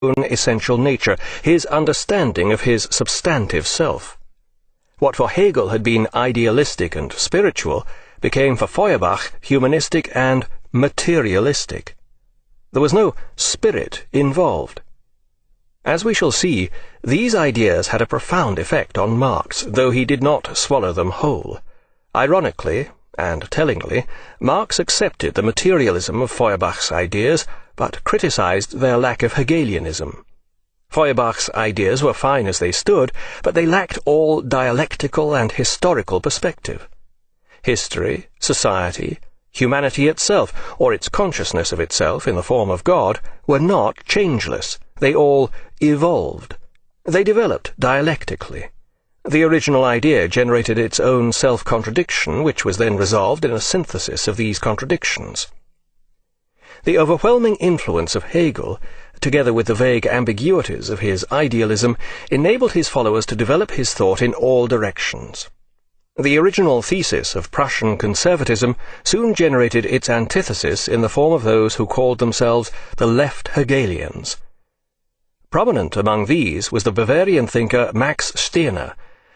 own essential nature, his understanding of his substantive self. What for Hegel had been idealistic and spiritual became for Feuerbach humanistic and materialistic. There was no spirit involved. As we shall see, these ideas had a profound effect on Marx, though he did not swallow them whole. Ironically, and tellingly, Marx accepted the materialism of Feuerbach's ideas, but criticized their lack of Hegelianism. Feuerbach's ideas were fine as they stood, but they lacked all dialectical and historical perspective. History, society, humanity itself, or its consciousness of itself in the form of God, were not changeless. They all evolved. They developed dialectically. The original idea generated its own self-contradiction, which was then resolved in a synthesis of these contradictions. The overwhelming influence of Hegel, together with the vague ambiguities of his idealism, enabled his followers to develop his thought in all directions. The original thesis of Prussian conservatism soon generated its antithesis in the form of those who called themselves the left Hegelians. Prominent among these was the Bavarian thinker Max Stirner,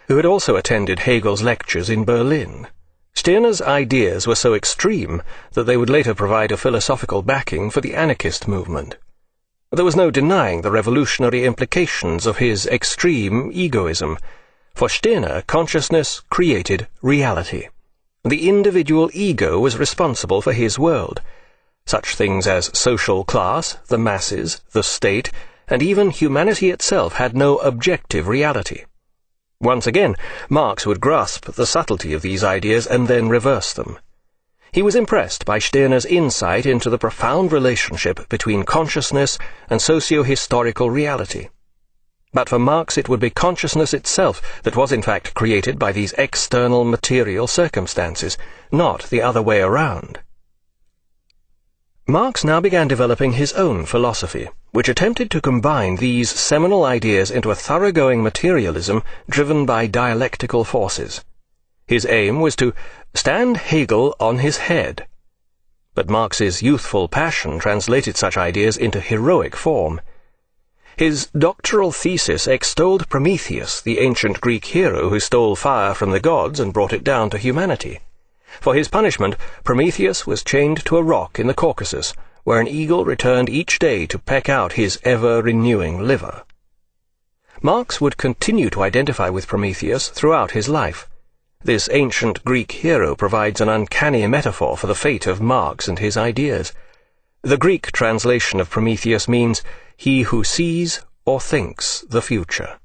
who had also attended Hegel's lectures in Berlin. Stirner's ideas were so extreme that they would later provide a philosophical backing for the anarchist movement. There was no denying the revolutionary implications of his extreme egoism. For Stirner, consciousness created reality. The individual ego was responsible for his world. Such things as social class, the masses, the state, and even humanity itself had no objective reality. Once again, Marx would grasp the subtlety of these ideas and then reverse them. He was impressed by Stirner's insight into the profound relationship between consciousness and socio-historical reality. But for Marx it would be consciousness itself that was in fact created by these external material circumstances, not the other way around. Marx now began developing his own philosophy, which attempted to combine these seminal ideas into a thoroughgoing materialism driven by dialectical forces. His aim was to stand Hegel on his head. But Marx's youthful passion translated such ideas into heroic form. His doctoral thesis extolled Prometheus, the ancient Greek hero who stole fire from the gods and brought it down to humanity. For his punishment, Prometheus was chained to a rock in the Caucasus, where an eagle returned each day to peck out his ever-renewing liver. Marx would continue to identify with Prometheus throughout his life. This ancient Greek hero provides an uncanny metaphor for the fate of Marx and his ideas. The Greek translation of Prometheus means, "he who sees or thinks the future."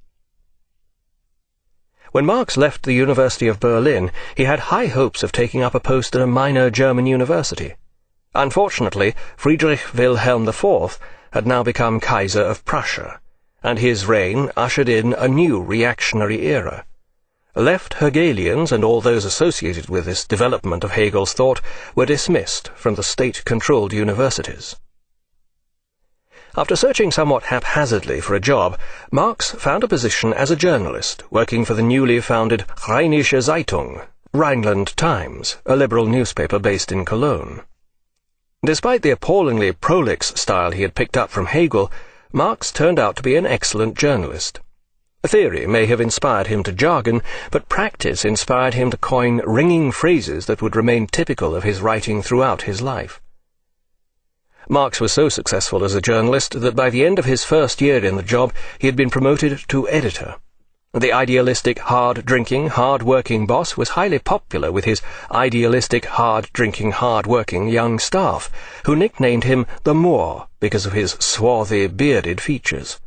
When Marx left the University of Berlin, he had high hopes of taking up a post at a minor German university. Unfortunately, Friedrich Wilhelm IV had now become Kaiser of Prussia, and his reign ushered in a new reactionary era. Left Hegelians and all those associated with this development of Hegel's thought were dismissed from the state-controlled universities. After searching somewhat haphazardly for a job, Marx found a position as a journalist, working for the newly founded Rheinische Zeitung, Rhineland Times, a liberal newspaper based in Cologne. Despite the appallingly prolix style he had picked up from Hegel, Marx turned out to be an excellent journalist. Theory may have inspired him to jargon, but practice inspired him to coin ringing phrases that would remain typical of his writing throughout his life. Marx was so successful as a journalist that by the end of his first year in the job he had been promoted to editor. The idealistic, hard-drinking, hard-working boss was highly popular with his idealistic, hard-drinking, hard-working young staff, who nicknamed him the Moor because of his swarthy, bearded features.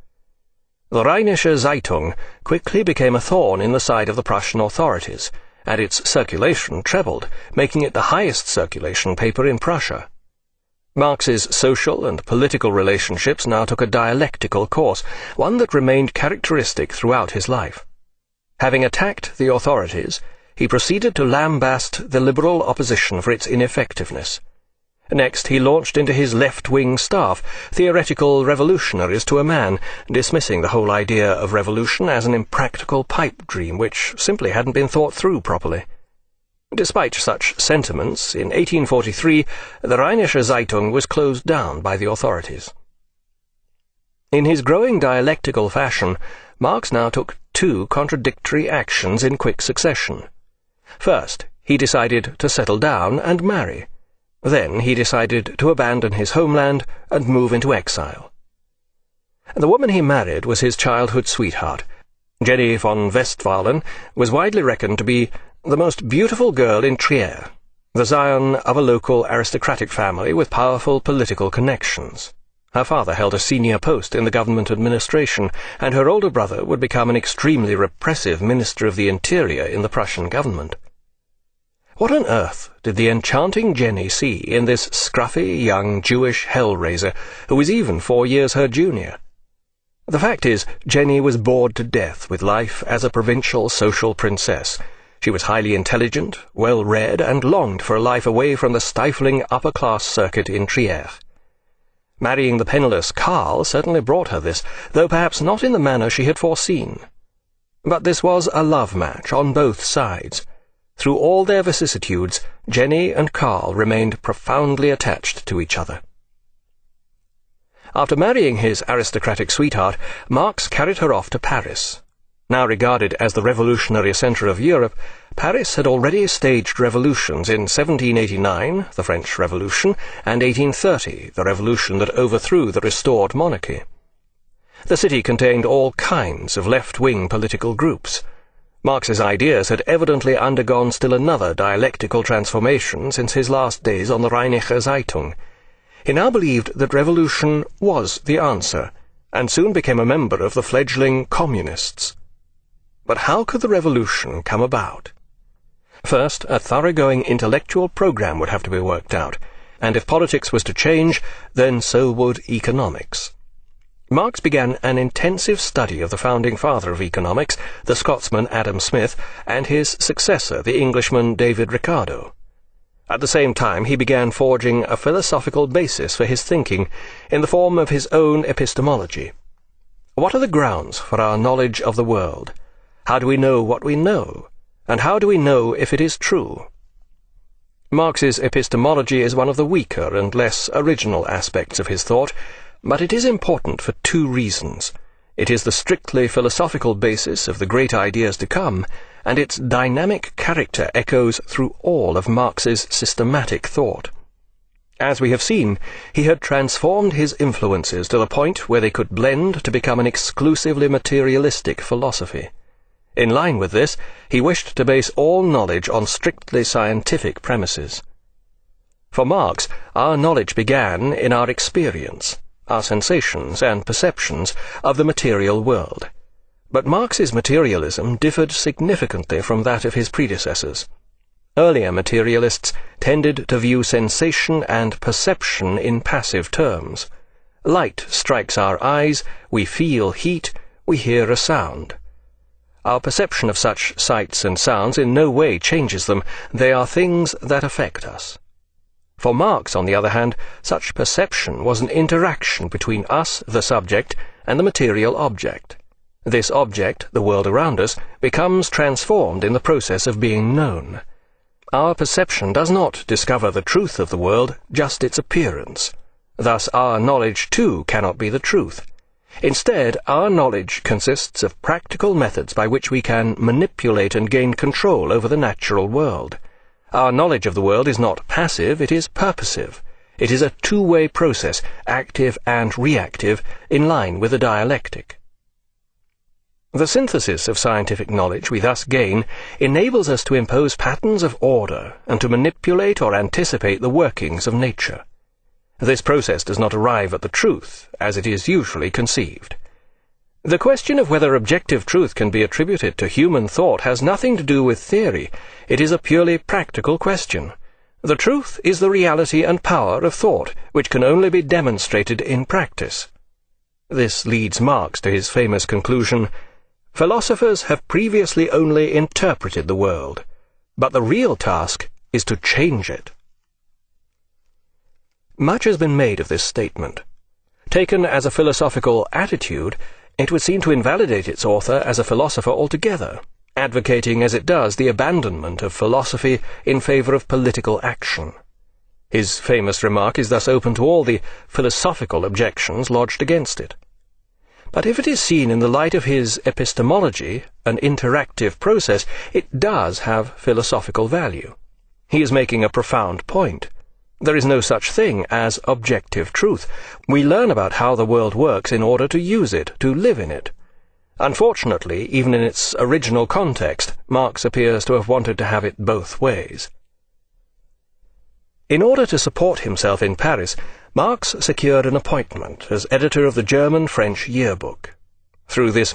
The Rheinische Zeitung quickly became a thorn in the side of the Prussian authorities, and its circulation trebled, making it the highest circulation paper in Prussia. Marx's social and political relationships now took a dialectical course, one that remained characteristic throughout his life. Having attacked the authorities, he proceeded to lambast the liberal opposition for its ineffectiveness. Next, he launched into his left-wing staff, theoretical revolutionaries to a man, dismissing the whole idea of revolution as an impractical pipe dream which simply hadn't been thought through properly. Despite such sentiments, in 1843, the Rheinische Zeitung was closed down by the authorities. In his growing dialectical fashion, Marx now took two contradictory actions in quick succession. First, he decided to settle down and marry. Then he decided to abandon his homeland and move into exile. The woman he married was his childhood sweetheart. Jenny von Westphalen was widely reckoned to be the most beautiful girl in Trier, the scion of a local aristocratic family with powerful political connections. Her father held a senior post in the government administration, and her older brother would become an extremely repressive Minister of the Interior in the Prussian government. What on earth did the enchanting Jenny see in this scruffy young Jewish hell-raiser who was even 4 years her junior? The fact is, Jenny was bored to death with life as a provincial social princess. She was highly intelligent, well-read, and longed for a life away from the stifling upper-class circuit in Trier. Marrying the penniless Karl certainly brought her this, though perhaps not in the manner she had foreseen. But this was a love match on both sides. Through all their vicissitudes, Jenny and Karl remained profoundly attached to each other. After marrying his aristocratic sweetheart, Marx carried her off to Paris. Now regarded as the revolutionary centre of Europe, Paris had already staged revolutions in 1789, the French Revolution, and 1830, the revolution that overthrew the restored monarchy. The city contained all kinds of left-wing political groups. Marx's ideas had evidently undergone still another dialectical transformation since his last days on the Rheinische Zeitung. He now believed that revolution was the answer, and soon became a member of the fledgling Communists. But how could the revolution come about? First, a thoroughgoing intellectual program would have to be worked out, and if politics was to change, then so would economics. Marx began an intensive study of the founding father of economics, the Scotsman Adam Smith, and his successor, the Englishman David Ricardo. At the same time, he began forging a philosophical basis for his thinking in the form of his own epistemology. What are the grounds for our knowledge of the world? How do we know what we know? And how do we know if it is true? Marx's epistemology is one of the weaker and less original aspects of his thought, but it is important for two reasons. It is the strictly philosophical basis of the great ideas to come, and its dynamic character echoes through all of Marx's systematic thought. As we have seen, he had transformed his influences to the point where they could blend to become an exclusively materialistic philosophy. In line with this, he wished to base all knowledge on strictly scientific premises. For Marx, our knowledge began in our experience, our sensations and perceptions of the material world. But Marx's materialism differed significantly from that of his predecessors. Earlier materialists tended to view sensation and perception in passive terms. Light strikes our eyes, we feel heat, we hear a sound. Our perception of such sights and sounds in no way changes them. They are things that affect us. For Marx, on the other hand, such perception was an interaction between us, the subject, and the material object. This object, the world around us, becomes transformed in the process of being known. Our perception does not discover the truth of the world, just its appearance. Thus our knowledge, too, cannot be the truth. Instead, our knowledge consists of practical methods by which we can manipulate and gain control over the natural world. Our knowledge of the world is not passive, it is purposive. It is a two-way process, active and reactive, in line with the dialectic. The synthesis of scientific knowledge we thus gain enables us to impose patterns of order and to manipulate or anticipate the workings of nature. This process does not arrive at the truth, as it is usually conceived. The question of whether objective truth can be attributed to human thought has nothing to do with theory. It is a purely practical question. The truth is the reality and power of thought, which can only be demonstrated in practice. This leads Marx to his famous conclusion, "Philosophers have previously only interpreted the world, but the real task is to change it." Much has been made of this statement. Taken as a philosophical attitude, it would seem to invalidate its author as a philosopher altogether, advocating as it does the abandonment of philosophy in favor of political action. His famous remark is thus open to all the philosophical objections lodged against it. But if it is seen in the light of his epistemology, an interactive process, it does have philosophical value. He is making a profound point. There is no such thing as objective truth. We learn about how the world works in order to use it, to live in it. Unfortunately, even in its original context, Marx appears to have wanted to have it both ways. In order to support himself in Paris, Marx secured an appointment as editor of the German-French yearbook. Through this